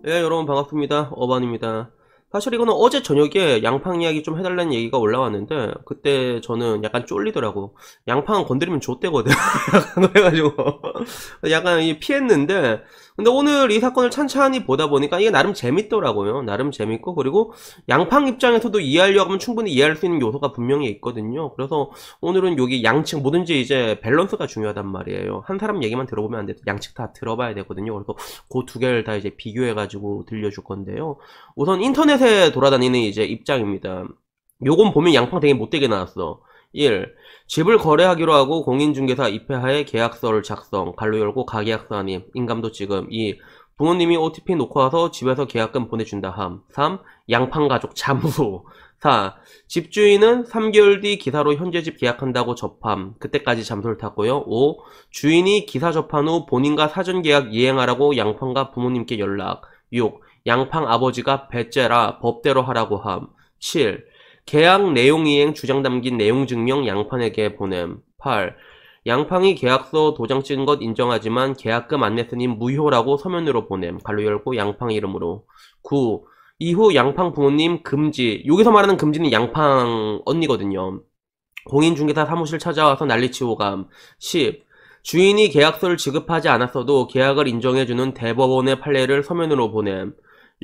예, 여러분 반갑습니다. 어반입니다. 사실 이거는 어제 저녁에 양팡 이야기 좀 해달라는 얘기가 올라왔는데 그때 저는 약간 쫄리더라고. 양팡 건드리면 좆대거든. 약간 그래가지고 약간 피했는데 근데 오늘 이 사건을 찬찬히 보다 보니까 이게 나름 재밌더라고요. 나름 재밌고 그리고 양팡 입장에서도 이해하려고 하면 충분히 이해할 수 있는 요소가 분명히 있거든요. 그래서 오늘은 여기 양측 뭐든지 이제 밸런스가 중요하단 말이에요. 한 사람 얘기만 들어보면 안 돼. 양측 다 들어봐야 되거든요. 그래서 그 두 개를 다 이제 비교해가지고 들려줄 건데요. 우선 인터넷에 돌아다니는 이제 입장입니다. 요건 보면 양팡 되게 못되게 나왔어. 1. 집을 거래하기로 하고 공인중개사 입회하에 계약서를 작성, 갈로 열고 가계약서 아님, 인감도 지금. 2. 부모님이 OTP 놓고 와서 집에서 계약금 보내준다 함. 3. 양팡 가족 잠수. 4. 집주인은 3개월 뒤 기사로 현재 집 계약한다고 접함. 그때까지 잠수를 탔고요. 5. 주인이 기사 접한 후 본인과 사전계약 이행하라고 양팡과 부모님께 연락. 6. 양팡 아버지가 배째라 법대로 하라고 함. 7. 계약 내용 이행 주장 담긴 내용 증명 양팡에게 보냄. 8. 양팡이 계약서 도장 찍은 것 인정하지만 계약금 안 냈으니 무효라고 서면으로 보냄. 갈로 열고 양팡 이름으로. 9. 이후 양팡 부모님 금지. 여기서 말하는 금지는 양팡 언니거든요. 공인중개사 사무실 찾아와서 난리치고 감. 10. 주인이 계약서를 지급하지 않았어도 계약을 인정해주는 대법원의 판례를 서면으로 보냄.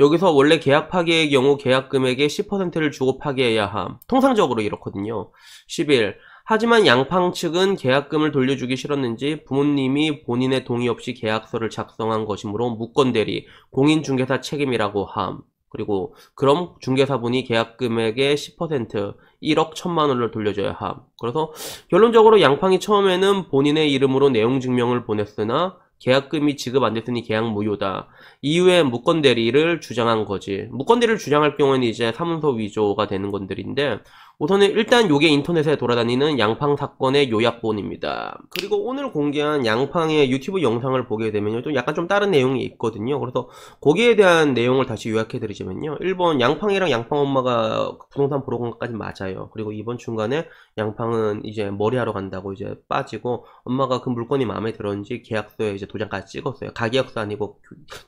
여기서 원래 계약 파기의 경우 계약 금액의 10%를 주고 파기해야 함. 통상적으로 이렇거든요. 11. 하지만 양팡 측은 계약금을 돌려주기 싫었는지 부모님이 본인의 동의 없이 계약서를 작성한 것이므로 무건대리, 공인중개사 책임이라고 함. 그리고 그럼 중개사분이 계약금액의 10%, 1억 1천만 원을 돌려줘야 함. 그래서 결론적으로 양팡이 처음에는 본인의 이름으로 내용 증명을 보냈으나 계약금이 지급 안 됐으니 계약 무효다. 이후에 무건대리를 주장한 거지. 무건대리를 주장할 경우에는 이제 사문서 위조가 되는 건들인데 우선은 일단 요게 인터넷에 돌아다니는 양팡 사건의 요약본입니다. 그리고 오늘 공개한 양팡의 유튜브 영상을 보게 되면요, 좀 약간 좀 다른 내용이 있거든요. 그래서 거기에 대한 내용을 다시 요약해드리자면요, 1번 양팡이랑 양팡 엄마가 부동산 보러 간 것까지 맞아요. 그리고 2번 중간에 양팡은 이제 머리하러 간다고 이제 빠지고 엄마가 그 물건이 마음에 들었는지 계약서에 이제 도장까지 찍었어요. 가계약서 아니고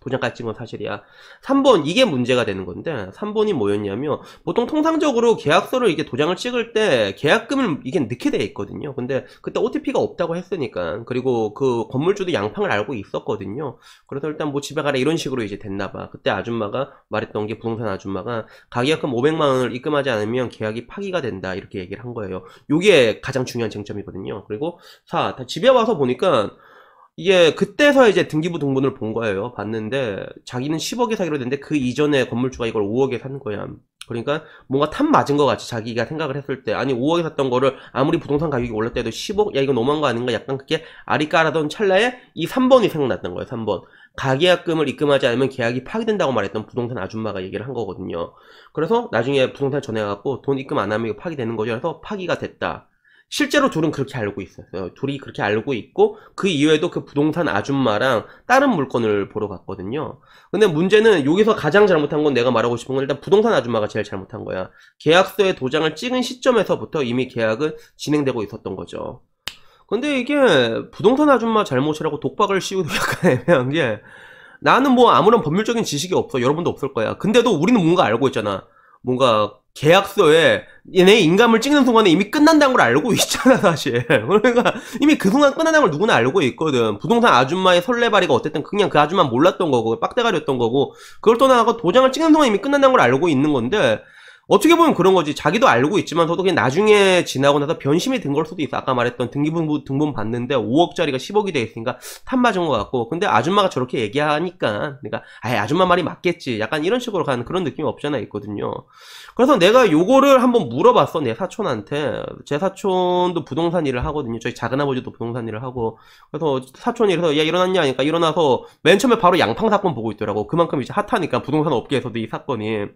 도장까지 찍은 건 사실이야. 3번 이게 문제가 되는 건데 3번이 뭐였냐면 보통 통상적으로 계약서를 이게 도장을 찍을 때 계약금을 이게 넣게 돼 있거든요. 근데 그때 OTP가 없다고 했으니까 그리고 그 건물주도 양팡을 알고 있었거든요. 그래서 일단 뭐 집에 가라 이런 식으로 이제 됐나봐. 그때 아줌마가 말했던 게 부동산 아줌마가 가계약금 500만 원을 입금하지 않으면 계약이 파기가 된다 이렇게 얘기를 한 거예요. 요게 가장 중요한 쟁점이거든요. 그리고 4. 집에 와서 보니까 이게 그때서 이제 등기부 등본을 본 거예요. 봤는데 자기는 10억에 사기로 됐는데 그 이전에 건물주가 이걸 5억에 산 거야. 그러니까 뭔가 탑 맞은 것 같이 자기가 생각을 했을 때 아니 5억에 샀던 거를 아무리 부동산 가격이 올랐다 해도 10억? 야 이거 너무한 거 아닌가? 약간 그게 알이 깔아던 찰나에 이 3번이 생각났던 거예요. 3번. 가계약금을 입금하지 않으면 계약이 파기된다고 말했던 부동산 아줌마가 얘기를 한 거거든요. 그래서 나중에 부동산 전해갖고 돈 입금 안 하면 이거 파기되는 거죠. 그래서 파기가 됐다. 실제로 둘은 그렇게 알고 있었어요. 둘이 그렇게 알고 있고 그 이후에도 그 부동산 아줌마랑 다른 물건을 보러 갔거든요. 근데 문제는 여기서 가장 잘못한 건 내가 말하고 싶은 건 일단 부동산 아줌마가 제일 잘못한 거야. 계약서에 도장을 찍은 시점에서부터 이미 계약은 진행되고 있었던 거죠. 근데 이게 부동산 아줌마 잘못이라고 독박을 씌우도 약간 애매한 게 나는 뭐 아무런 법률적인 지식이 없어. 여러분도 없을 거야. 근데도 우리는 뭔가 알고 있잖아. 뭔가 계약서에 얘네 인감을 찍는 순간에 이미 끝난다는 걸 알고 있잖아 사실. 그러니까 이미 그 순간 끝난다는 걸 누구나 알고 있거든. 부동산 아줌마의 설레발이가 어쨌든 그냥 그 아줌마 몰랐던 거고 빡대가리였던 거고 그걸 떠나고 도장을 찍는 순간 이미 끝난다는 걸 알고 있는 건데 어떻게 보면 그런 거지. 자기도 알고 있지만서도 그냥 나중에 지나고 나서 변심이 든 걸 수도 있어. 아까 말했던 등기부 등본 봤는데 5억짜리가 10억이 돼 있으니까 탑 맞은 것 같고. 근데 아줌마가 저렇게 얘기하니까 그러니까 아예 아줌마 말이 맞겠지. 약간 이런 식으로 가는 그런 느낌이 없잖아 있거든요. 그래서 내가 요거를 한번 물어봤어. 내 사촌한테. 제 사촌도 부동산 일을 하거든요. 저희 작은아버지도 부동산 일을 하고. 그래서 사촌이 그래서 야 일어났냐 하니까 일어나서 맨 처음에 바로 양팡 사건 보고 있더라고. 그만큼 이제 핫하니까 부동산 업계에서도 이 사건이.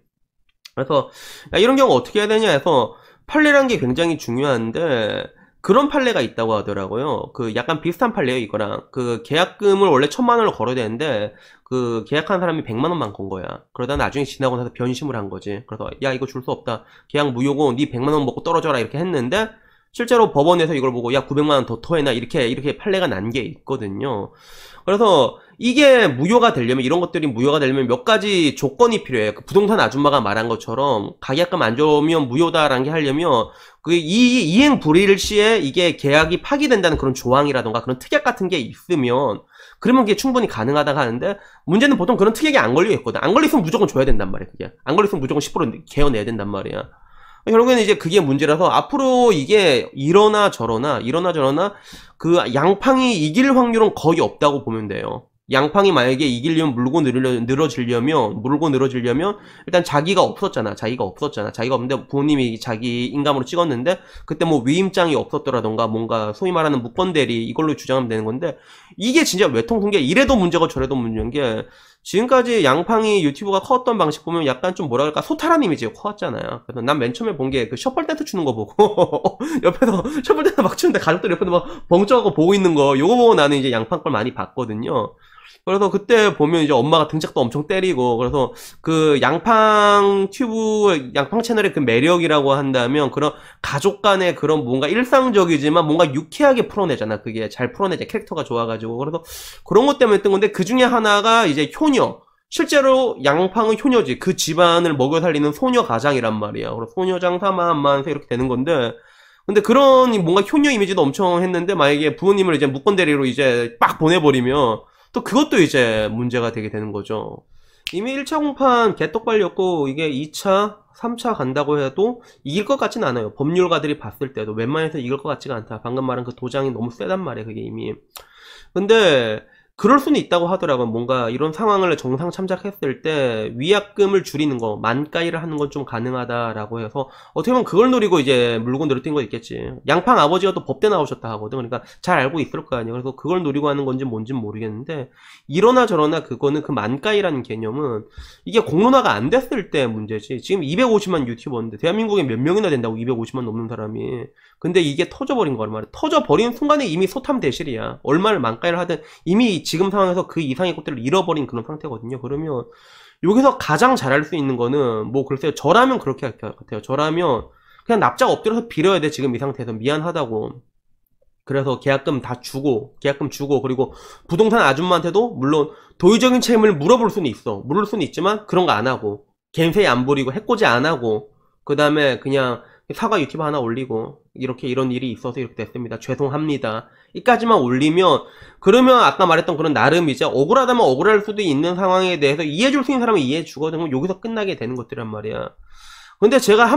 그래서 야, 이런 경우 어떻게 해야 되냐 해서 판례란 게 굉장히 중요한데 그런 판례가 있다고 하더라고요. 그 약간 비슷한 판례예요 이거랑. 그 계약금을 원래 1,000만 원을 걸어야 되는데 그 계약한 사람이 100만 원만 건 거야. 그러다 나중에 지나고 나서 변심을 한 거지. 그래서 야 이거 줄 수 없다. 계약 무효고 네 100만 원 먹고 떨어져라 이렇게 했는데 실제로 법원에서 이걸 보고 야 900만 원 더 토해나 이렇게 판례가 난 게 있거든요. 그래서 이게 무효가 되려면 이런 것들이 무효가 되려면 몇 가지 조건이 필요해요. 그 부동산 아줌마가 말한 것처럼 가계약금 안 좋으면 무효다라는 게 하려면 그 이행 불일 시에 이게 계약이 파기된다는 그런 조항이라던가 그런 특약 같은 게 있으면 그러면 그게 충분히 가능하다고 하는데 문제는 보통 그런 특약이 안 걸려 있거든. 안 걸려 있으면 무조건 줘야 된단 말이야. 그게 안 걸려 있으면 무조건 10% 개어내야 된단 말이야. 결국에는 이제 그게 문제라서 앞으로 이게 이러나 저러나 그 양팡이 이길 확률은 거의 없다고 보면 돼요. 양팡이 만약에 이기려면 물고 늘어지려면 일단 자기가 없었잖아. 자기가 없는데 부모님이 자기 인감으로 찍었는데 그때 뭐 위임장이 없었더라던가 뭔가 소위 말하는 무권대리 이걸로 주장하면 되는 건데 이게 진짜 외통된 게 이래도 문제고 저래도 문제인 게 지금까지 양팡이 유튜브가 컸던 방식 보면 약간 좀 뭐라 그럴까 소탈한 이미지가 커왔잖아요. 그래서 난 맨 처음에 본 게 그 셔플 댄스 추는 거 보고 옆에서 셔플 댄스 막 추는데 가족들 옆에서 막 벙쪄하고 보고 있는 거 요거 보고 나는 이제 양팡 걸 많이 봤거든요. 그래서 그때 보면 이제 엄마가 등짝도 엄청 때리고 그래서 그 양팡 채널의 그 매력이라고 한다면 그런 가족 간의 그런 뭔가 일상적이지만 뭔가 유쾌하게 풀어내잖아. 그게 잘 풀어내자. 캐릭터가 좋아가지고. 그래서 그런 것 때문에 했던 건데 그 중에 하나가 이제 효녀. 실제로 양팡은 효녀지. 그 집안을 먹여 살리는 소녀 가장이란 말이야. 그래서 소녀장 사만만세 이렇게 되는 건데 근데 그런 뭔가 효녀 이미지도 엄청 했는데 만약에 부모님을 이제 무권대리로 이제 빡 보내버리면 또 그것도 이제 문제가 되게 되는 거죠. 이미 1차 공판 개떡발렸고 이게 2차, 3차 간다고 해도 이길 것 같진 않아요. 법률가들이 봤을 때도 웬만해서 이길 것 같지가 않다. 방금 말한 그 도장이 너무 세단 말이에요. 그게 이미. 근데 그럴 수는 있다고 하더라고요. 뭔가 이런 상황을 정상 참작했을 때 위약금을 줄이는 거, 만가위를 하는 건 좀 가능하다라고 해서 어떻게 보면 그걸 노리고 이제 물고 늘어뜨린 거 있겠지. 양팡 아버지가 또 법대 나오셨다 하거든. 그러니까 잘 알고 있을 거 아니에요. 그래서 그걸 노리고 하는 건지 뭔지는 모르겠는데 이러나 저러나 그거는 그 만가위라는 개념은 이게 공론화가 안 됐을 때 문제지. 지금 250만 유튜버인데 대한민국에 몇 명이나 된다고 250만 넘는 사람이. 근데 이게 터져버린 거란 말이야. 터져버린 순간에 이미 소탐대실이야. 얼마를 만가위를 하든 이미 지금 상황에서 그 이상의 것들을 잃어버린 그런 상태거든요. 그러면 여기서 가장 잘할 수 있는 거는 뭐 글쎄요. 저라면 그렇게 할 것 같아요. 저라면 그냥 납작 엎드려서 빌어야 돼. 지금 이 상태에서 미안하다고. 그래서 계약금 주고 그리고 부동산 아줌마한테도 물론 도의적인 책임을 물어볼 수는 있어. 물을 수는 있지만 그런 거 안 하고 갬세이 안 부리고 해코지 안 하고 그 다음에 그냥 사과 유튜브 하나 올리고 이렇게 이런 일이 있어서 이렇게 됐습니다. 죄송합니다. 이까지만 올리면 그러면 아까 말했던 그런 나름 이제 억울하다면 억울할 수도 있는 상황에 대해서 이해해줄 수 있는 사람은 이해해주거든. 그럼 여기서 끝나게 되는 것들이란 말이야. 근데 제가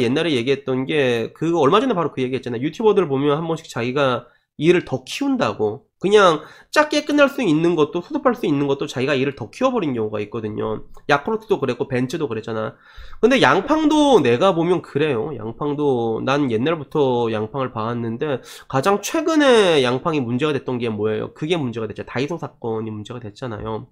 옛날에 얘기했던 게 그 얼마 전에 바로 그 얘기했잖아요. 유튜버들 보면 한 번씩 자기가 일을 더 키운다고 그냥 작게 끝날 수 있는 것도 수습할 수 있는 것도 자기가 일을 더 키워버린 경우가 있거든요. 야쿠르트도 그랬고 벤츠도 그랬잖아. 근데 양팡도 내가 보면 그래요. 양팡도 난 옛날부터 양팡을 봐왔는데 가장 최근에 양팡이 문제가 됐던 게 뭐예요? 그게 문제가 됐죠. 다이소 사건이 문제가 됐잖아요.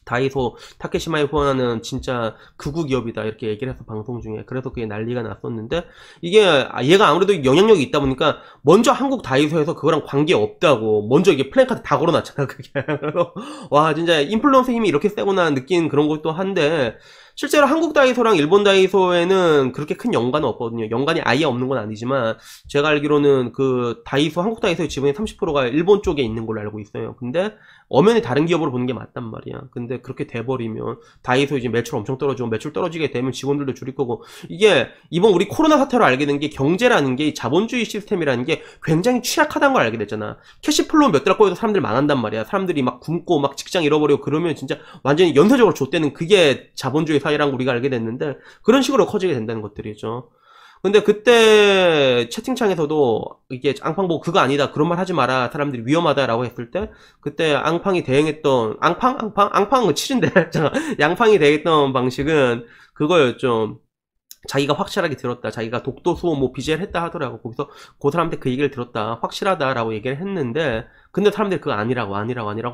다이소 타케시마에 후원하는 진짜 극우 기업이다 이렇게 얘기를 해서 방송 중에 그래서 그게 난리가 났었는데 이게 얘가 아무래도 영향력이 있다 보니까 먼저 한국 다이소에서 그거랑 관계 없다고 먼저 이게 플랜카드 다 걸어놨잖아. 그게 그래서 와 진짜 인플루언서 힘이 이렇게 세구나 느낀 그런 것도 한데 실제로 한국 다이소랑 일본 다이소에는 그렇게 큰 연관은 없거든요. 연관이 아예 없는 건 아니지만 제가 알기로는 그 다이소 한국 다이소의 지분의 30%가 일본 쪽에 있는 걸로 알고 있어요. 근데 엄연히 다른 기업으로 보는 게 맞단 말이야. 근데 그렇게 돼버리면 다이소 이제 매출 엄청 떨어지고 매출 떨어지게 되면 직원들도 줄일 거고 이게 이번 우리 코로나 사태로 알게 된 게 경제라는 게 자본주의 시스템이라는 게 굉장히 취약하다는 걸 알게 됐잖아. 캐시플로우 몇 달 꼬여서 사람들 망한단 말이야. 사람들이 막 굶고 막 직장 잃어버리고 그러면 진짜 완전히 연쇄적으로 좆되는 그게 자본주의 사회라는 우리가 알게 됐는데 그런 식으로 커지게 된다는 것들이죠. 근데 그때 채팅창에서도 이게 앙팡 보고 그거 아니다 그런 말 하지 마라 사람들이 위험하다라고 했을 때 그때 앙팡이 대응했던 앙팡은 치즈인데 양팡이 대응했던 방식은 그거였죠. 자기가 확실하게 들었다. 자기가 독도수호 뭐 BJ를 했다 하더라고. 거기서 그 사람한테 그 얘기를 들었다. 확실하다라고 얘기를 했는데 근데 사람들이 그거 아니라고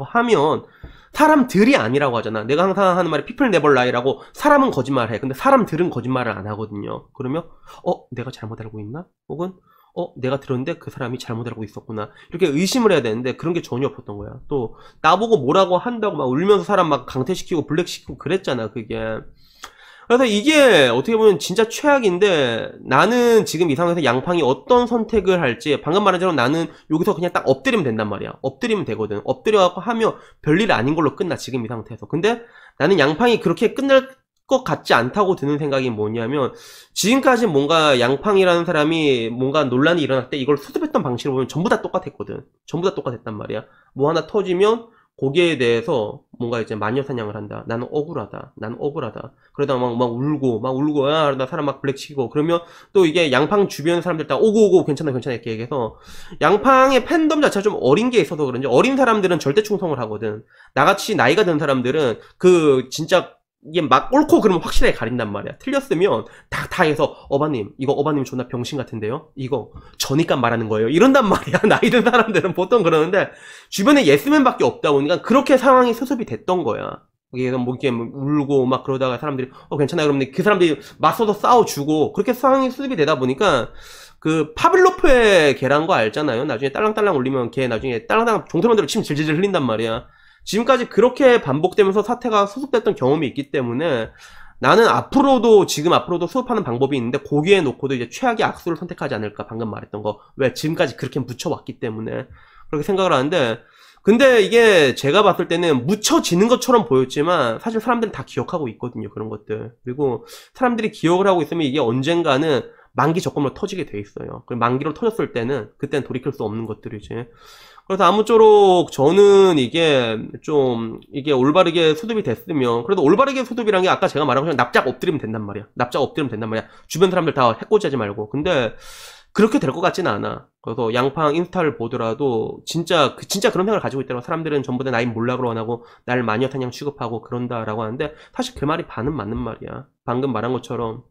하면 사람들이 아니라고 하잖아. 내가 항상 하는 말이 people never lie라고 사람은 거짓말해. 근데 사람들은 거짓말을 안 하거든요. 그러면 내가 잘못 알고 있나? 혹은 내가 들었는데 그 사람이 잘못 알고 있었구나. 이렇게 의심을 해야 되는데 그런 게 전혀 없었던 거야. 또 나보고 뭐라고 한다고 막 울면서 사람 막 강퇴시키고 블랙시키고 그랬잖아. 그게 그래서 이게 어떻게 보면 진짜 최악인데, 나는 지금 이 상황에서 양팡이 어떤 선택을 할지, 방금 말한 것처럼 나는 여기서 그냥 딱 엎드리면 된단 말이야. 엎드리면 되거든. 엎드려갖고 하면 별일 아닌 걸로 끝나, 지금 이 상태에서. 근데 나는 양팡이 그렇게 끝날 것 같지 않다고 드는 생각이 뭐냐면, 지금까지 뭔가 양팡이라는 사람이 뭔가 논란이 일어날 때 이걸 수습했던 방식을 보면 전부 다 똑같았거든. 전부 다 똑같았단 말이야. 뭐 하나 터지면 거기에 대해서 뭔가 이제 마녀사냥을 한다. 나는 억울하다. 나는 억울하다. 그러다 막 울고, 야, 나 사람 막 블랙치고. 그러면 또 이게 양팡 주변 사람들 다 오고, 괜찮아, 이렇게 얘기해서. 양팡의 팬덤 자체가 좀 어린 게 있어서 그런지, 어린 사람들은 절대 충성을 하거든. 나같이 나이가 든 사람들은 진짜 이게 막 옳고 그러면 확실하게 가린단 말이야. 틀렸으면 다 해서 어바님 이거 어바님 존나 병신 같은데요? 이거 저니까 말하는 거예요. 이런단 말이야. 나이 든 사람들은 보통 그러는데 주변에 예스맨밖에 없다 보니까 그렇게 상황이 수습이 됐던 거야. 그래서 뭐 이렇게 울고 막 그러다가 사람들이 괜찮아 그러면 그 사람들이 맞서서 싸워주고 그렇게 상황이 수습이 되다 보니까 그 파블로프의 개란 거 알잖아요. 나중에 딸랑딸랑 울리면 걔 나중에 딸랑딸랑 종소리만대로 침 질질 흘린단 말이야. 지금까지 그렇게 반복되면서 사태가 수습됐던 경험이 있기 때문에 나는 앞으로도 수습하는 방법이 있는데 거기에 놓고도 이제 최악의 악수를 선택하지 않을까. 방금 말했던 거. 왜 지금까지 그렇게 묻혀왔기 때문에 그렇게 생각을 하는데, 근데 이게 제가 봤을 때는 묻혀지는 것처럼 보였지만 사실 사람들은 다 기억하고 있거든요. 그런 것들. 그리고 사람들이 기억을 하고 있으면 이게 언젠가는 만기 적금으로 터지게 돼 있어요. 그리고 만기로 터졌을 때는 그때는 돌이킬 수 없는 것들이지. 그래서 아무쪼록 저는 이게 올바르게 수습이 됐으면, 그래도 올바르게 수습이란 게 아까 제가 말한 것처럼 납작 엎드리면 된단 말이야. 납작 엎드리면 된단 말이야. 주변 사람들 다 해코지하지 말고. 근데 그렇게 될 것 같지는 않아. 그래서 양팡 인스타를 보더라도 진짜 그런 생각을 가지고 있더라고. 사람들은 전부 다 나이 몰락으로 원하고 날 마녀사냥 취급하고 그런다라고 하는데 사실 그 말이 반은 맞는 말이야. 방금 말한 것처럼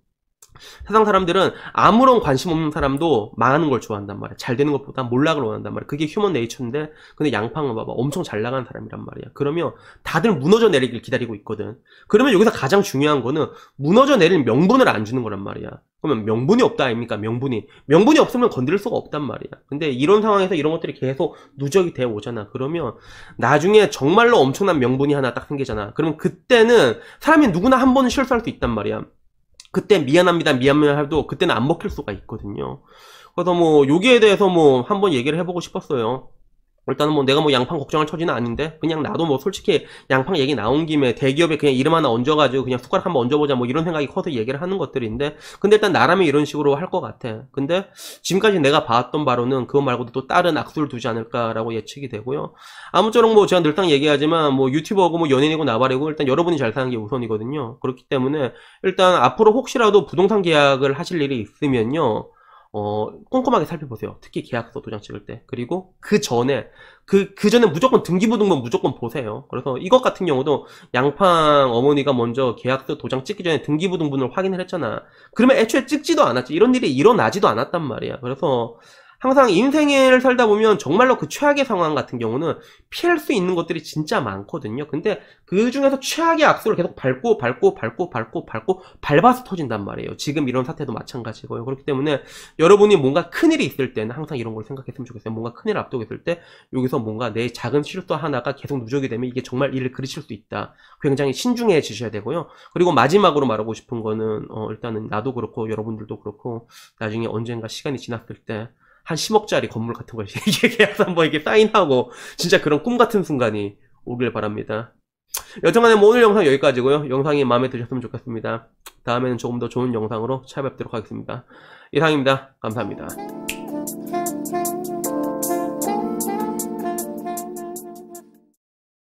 세상 사람들은 아무런 관심 없는 사람도 망하는 걸 좋아한단 말이야. 잘 되는 것보다 몰락을 원한단 말이야. 그게 휴먼 네이처인데, 근데 양팡은 봐봐. 엄청 잘 나가는 사람이란 말이야. 그러면 다들 무너져 내리길 기다리고 있거든. 그러면 여기서 가장 중요한 거는 무너져 내릴 명분을 안 주는 거란 말이야. 그러면 명분이 없다 아닙니까? 명분이 없으면 건드릴 수가 없단 말이야. 근데 이런 상황에서 이런 것들이 계속 누적이 돼 오잖아. 그러면 나중에 정말로 엄청난 명분이 하나 딱 생기잖아. 그러면 그때는 사람이 누구나 한 번은 실수할 수 있단 말이야. 그때 미안합니다 해도 그때는 안 먹힐 수가 있거든요. 그래서 뭐 여기에 대해서 뭐 한번 얘기를 해보고 싶었어요. 일단은 뭐 내가 뭐 양팡 걱정할 처지는 아닌데 그냥 나도 뭐 솔직히 양팡 얘기 나온 김에 대기업에 그냥 이름 하나 얹어가지고 그냥 숟가락 한번 얹어보자 뭐 이런 생각이 커서 얘기를 하는 것들인데, 근데 일단 나라면 이런 식으로 할 것 같아. 근데 지금까지 내가 봐왔던 바로는 그거 말고도 또 다른 악수를 두지 않을까라고 예측이 되고요. 아무쪼록 뭐 제가 늘상 얘기하지만 뭐 유튜버고 뭐 연예인이고 나발이고 일단 여러분이 잘 사는 게 우선이거든요. 그렇기 때문에 일단 앞으로 혹시라도 부동산 계약을 하실 일이 있으면요, 꼼꼼하게 살펴보세요. 특히 계약서 도장 찍을 때. 그리고 그 전에 무조건 등기부등본 무조건 보세요. 그래서 이것 같은 경우도 양팡 어머니가 먼저 계약서 도장 찍기 전에 등기부등본을 확인을 했잖아. 그러면 애초에 찍지도 않았지. 이런 일이 일어나지도 않았단 말이야. 그래서 항상 인생을 살다 보면 정말로 그 최악의 상황 같은 경우는 피할 수 있는 것들이 진짜 많거든요. 근데 그 중에서 최악의 악수를 계속 밟아서 터진단 말이에요. 지금 이런 사태도 마찬가지고요. 그렇기 때문에 여러분이 뭔가 큰일이 있을 때는 항상 이런 걸 생각했으면 좋겠어요. 뭔가 큰일을 앞두고 있을 때 여기서 뭔가 내 작은 실수 하나가 계속 누적이 되면 이게 정말 일을 그르칠 수 있다. 굉장히 신중해지셔야 되고요. 그리고 마지막으로 말하고 싶은 거는 일단은 나도 그렇고 여러분들도 그렇고 나중에 언젠가 시간이 지났을 때 한 10억짜리 건물 같은 걸 이게 계약서 한번 이렇게 사인하고 진짜 그런 꿈 같은 순간이 오길 바랍니다. 여튼간에 뭐 오늘 영상 여기까지고요. 영상이 마음에 드셨으면 좋겠습니다. 다음에는 조금 더 좋은 영상으로 찾아뵙도록 하겠습니다. 이상입니다. 감사합니다.